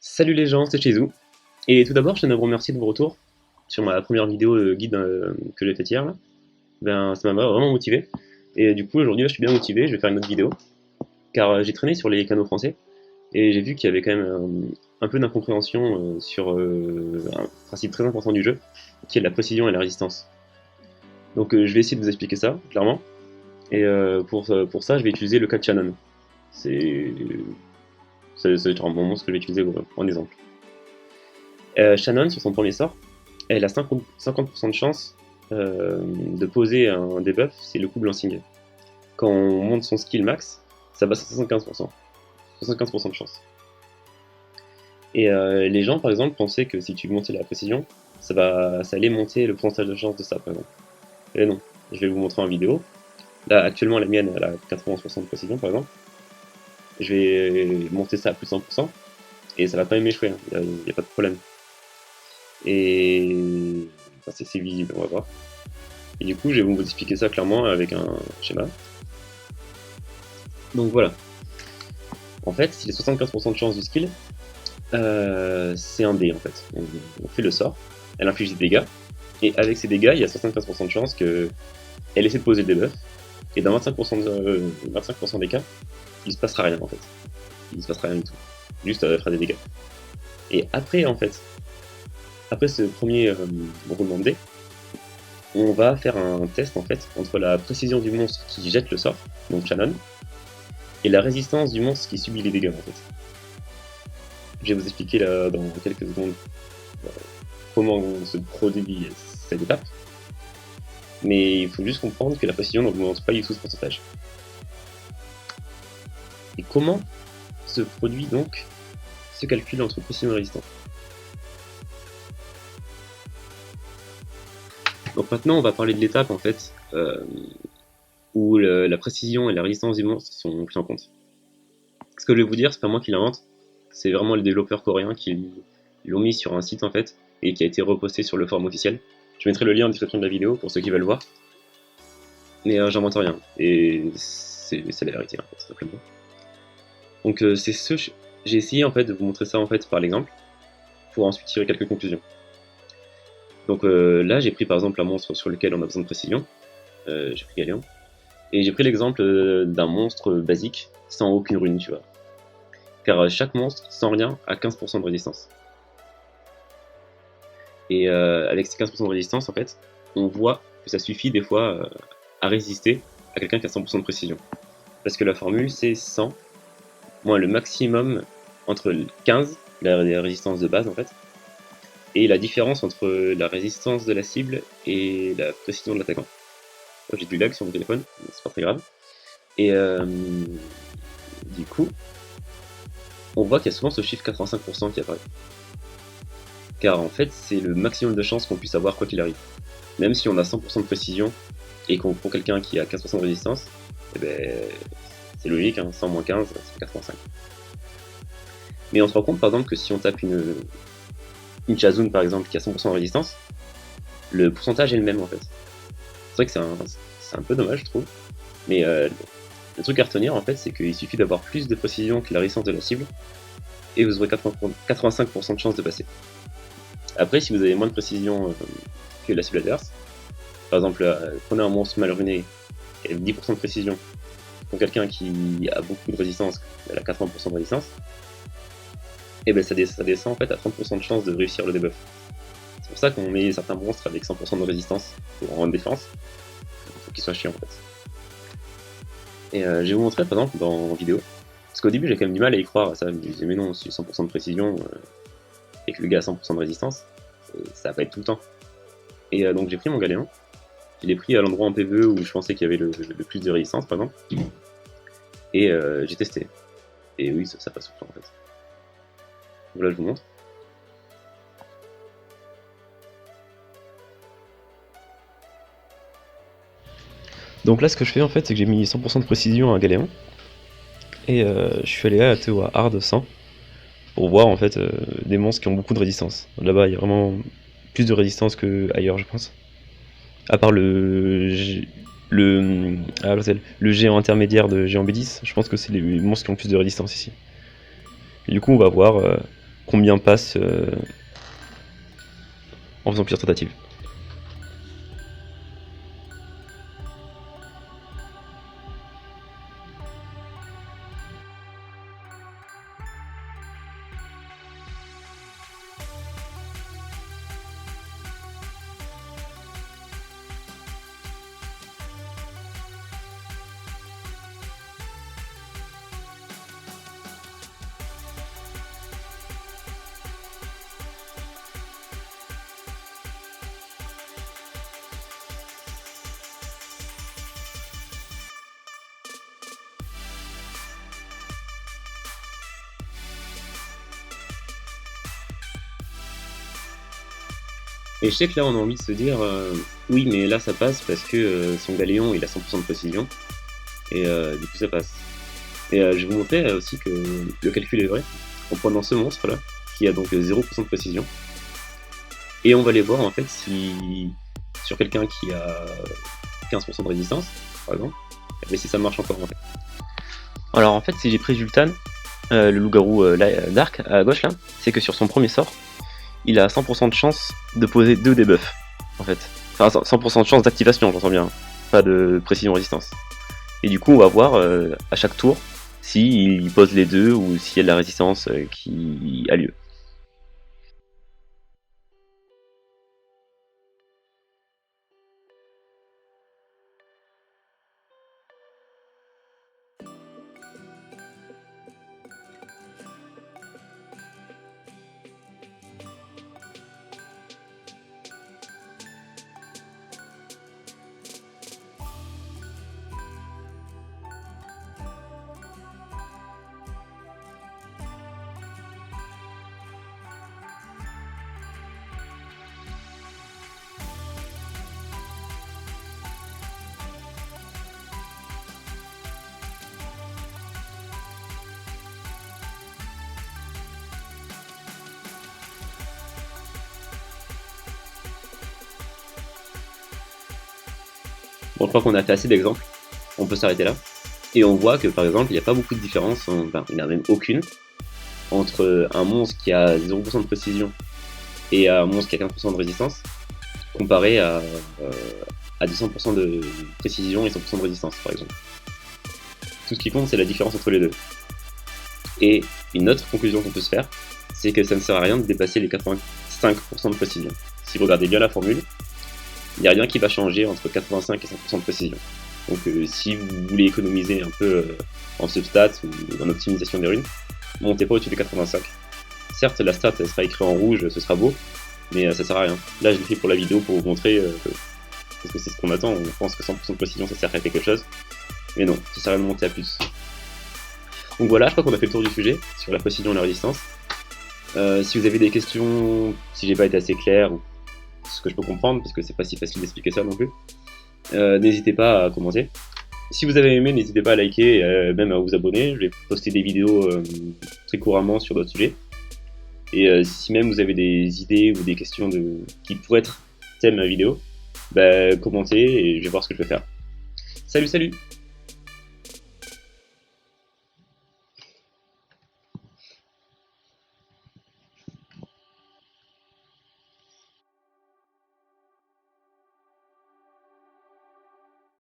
Salut les gens, c'est Chizou. Et tout d'abord, je tiens à vous remercier de vos retours sur ma première vidéo guide que j'ai faite hier. Là. Ben, ça m'a vraiment motivé. Et du coup, aujourd'hui, je suis bien motivé, je vais faire une autre vidéo. Car j'ai traîné sur les canaux français et j'ai vu qu'il y avait quand même un peu d'incompréhension sur un principe très important du jeu, qui est la précision et la résistance. Donc je vais essayer de vous expliquer ça, clairement. Et pour ça, je vais utiliser le cas de Shannon. C'est c'est un bon monstre que je vais utiliser en exemple. Shannon, sur son premier sort, elle a 50% de chance de poser un debuff, c'est le coup Lancing. Quand on monte son skill max, ça passe à 75%. 75% de chance. Et les gens, par exemple, pensaient que si tu montais la précision, ça allait monter le pourcentage de chance de ça, par exemple. Et non, je vais vous montrer en vidéo. Là, actuellement, la mienne, elle a 80% de précision, par exemple. Je vais monter ça à plus de 100%, et ça va pas m'échouer, hein. Il n'y a pas de problème. Et enfin, c'est visible, on va voir. Et du coup, je vais vous expliquer ça clairement avec un schéma. Donc voilà. En fait, s'il y a 75% de chance du skill, c'est un dé en fait. On fait le sort, elle inflige des dégâts, et avec ces dégâts, il y a 75% de chance qu'elle essaie de poser le debuff, et dans 25% des cas, il se passera rien en fait. Il se passera rien du tout. Juste elle fera des dégâts. Et après en fait, après ce premier roulement de dés, on va faire un test en fait entre la précision du monstre qui jette le sort, donc Shannon, et la résistance du monstre qui subit les dégâts en fait. Je vais vous expliquer là, dans quelques secondes comment se produit cette étape, mais il faut juste comprendre que la précision n'augmente pas du tout ce pourcentage. Et comment se produit donc ce calcul entre précision et résistance? Donc maintenant on va parler de l'étape en fait où la précision et la résistance du monstre sont pris en compte. Ce que je vais vous dire, c'est pas moi qui l'invente, c'est vraiment les développeurs coréens qui l'ont mis sur un site en fait et qui a été reposté sur le forum officiel. Je mettrai le lien en description de la vidéo pour ceux qui veulent voir. Mais j'invente rien et c'est la vérité en fait, tout simplement. Donc j'ai essayé en fait de vous montrer ça en fait par l'exemple pour ensuite tirer quelques conclusions. Donc là j'ai pris par exemple un monstre sur lequel on a besoin de précision. J'ai pris Galéon. Et j'ai pris l'exemple d'un monstre basique sans aucune rune, tu vois. Car chaque monstre, sans rien, a 15% de résistance. Et avec ces 15% de résistance, en fait, on voit que ça suffit des fois à résister à quelqu'un qui a 100% de précision. Parce que la formule, c'est 100 moins le maximum entre 15, la résistance de base en fait, et la différence entre la résistance de la cible et la précision de l'attaquant. J'ai du lag sur mon téléphone, mais c'est pas très grave. Et du coup, on voit qu'il y a souvent ce chiffre 85% qui apparaît. Car en fait, c'est le maximum de chances qu'on puisse avoir quoi qu'il arrive. Même si on a 100% de précision et qu'on prend quelqu'un qui a 15% de résistance, eh ben, c'est logique, hein, 100 moins 15, c'est 85. Mais on se rend compte par exemple que si on tape une Chazun par exemple qui a 100% de résistance, le pourcentage est le même en fait. C'est vrai que c'est un peu dommage je trouve, mais le truc à retenir en fait c'est qu'il suffit d'avoir plus de précision que la résistance de la cible et vous aurez 85% de chance de passer. Après si vous avez moins de précision que la cible adverse, par exemple prenez un monstre mal runé et 10% de précision pour quelqu'un qui a beaucoup de résistance, elle a 80% de résistance, et ben ça descend en fait à 30% de chance de réussir le debuff. C'est pour ça qu'on met certains monstres avec 100% de résistance pour rendre défense, il faut qu'ils soient chiants en fait. Et je vais vous montrer par exemple dans vidéo, parce qu'au début j'ai quand même du mal à y croire à ça, je me disais mais non, si 100% de précision et que le gars a 100% de résistance, ça va pas être tout le temps. Et donc j'ai pris mon Galéon, je l'ai pris à l'endroit en PvE où je pensais qu'il y avait le plus de résistance par exemple, et j'ai testé. Et oui, ça passe tout le temps en fait. Donc là je vous montre. Donc là ce que je fais en fait c'est que j'ai mis 100% de précision à un Galéon et je suis allé à Théo à Hard 100 pour voir en fait des monstres qui ont beaucoup de résistance. Là-bas il y a vraiment plus de résistance que ailleurs je pense. À part le géant intermédiaire de géant B10, je pense que c'est les monstres qui ont plus de résistance ici. Et du coup on va voir combien passe en faisant plusieurs tentatives. Et je sais que là on a envie de se dire oui mais là ça passe parce que son galéon il a 100% de précision et du coup ça passe. Et je vais vous montrer aussi que le calcul est vrai en prenant ce monstre là qui a donc 0% de précision et on va aller voir en fait si sur quelqu'un qui a 15% de résistance par exemple, mais si ça marche encore en fait. Alors en fait si j'ai pris Jultan, le loup-garou Dark à gauche là, c'est que sur son premier sort il a 100% de chance de poser 2 debuffs, en fait. Enfin, 100% de chance d'activation, j'entends bien. Pas de précision résistance. Et du coup, on va voir à chaque tour s'il pose les deux ou s'il y a de la résistance qui a lieu. Bon, je crois qu'on a fait assez d'exemples, on peut s'arrêter là. Et on voit que par exemple, il n'y a pas beaucoup de différence, enfin, il n'y en a même aucune, entre un monstre qui a 0% de précision et un monstre qui a 15% de résistance, comparé à 200% de précision et 100% de résistance par exemple. Tout ce qui compte, c'est la différence entre les deux. Et une autre conclusion qu'on peut se faire, c'est que ça ne sert à rien de dépasser les 85% de précision. Si vous regardez bien la formule, il n'y a rien qui va changer entre 85 et 100% de précision. Donc si vous voulez économiser un peu en substat ou en optimisation des runes, montez pas au-dessus des 85. Certes, la stat elle sera écrite en rouge, ce sera beau, mais ça sert à rien. Là, je l'ai fait pour la vidéo pour vous montrer, parce que c'est ce qu'on attend, on pense que 100% de précision ça sert à quelque chose, mais non, ça sert à rien de monter à plus. Donc voilà, je crois qu'on a fait le tour du sujet sur la précision et la résistance. Si vous avez des questions, si j'ai pas été assez clair, ou ce que je peux comprendre, parce que c'est pas si facile d'expliquer ça non plus, n'hésitez pas à commenter. Si vous avez aimé, n'hésitez pas à liker, même à vous abonner. Je vais poster des vidéos très couramment sur d'autres sujets. Et si même vous avez des idées ou des questions qui pourraient être thème à la vidéo, bah, commentez et je vais voir ce que je peux faire. Salut, salut!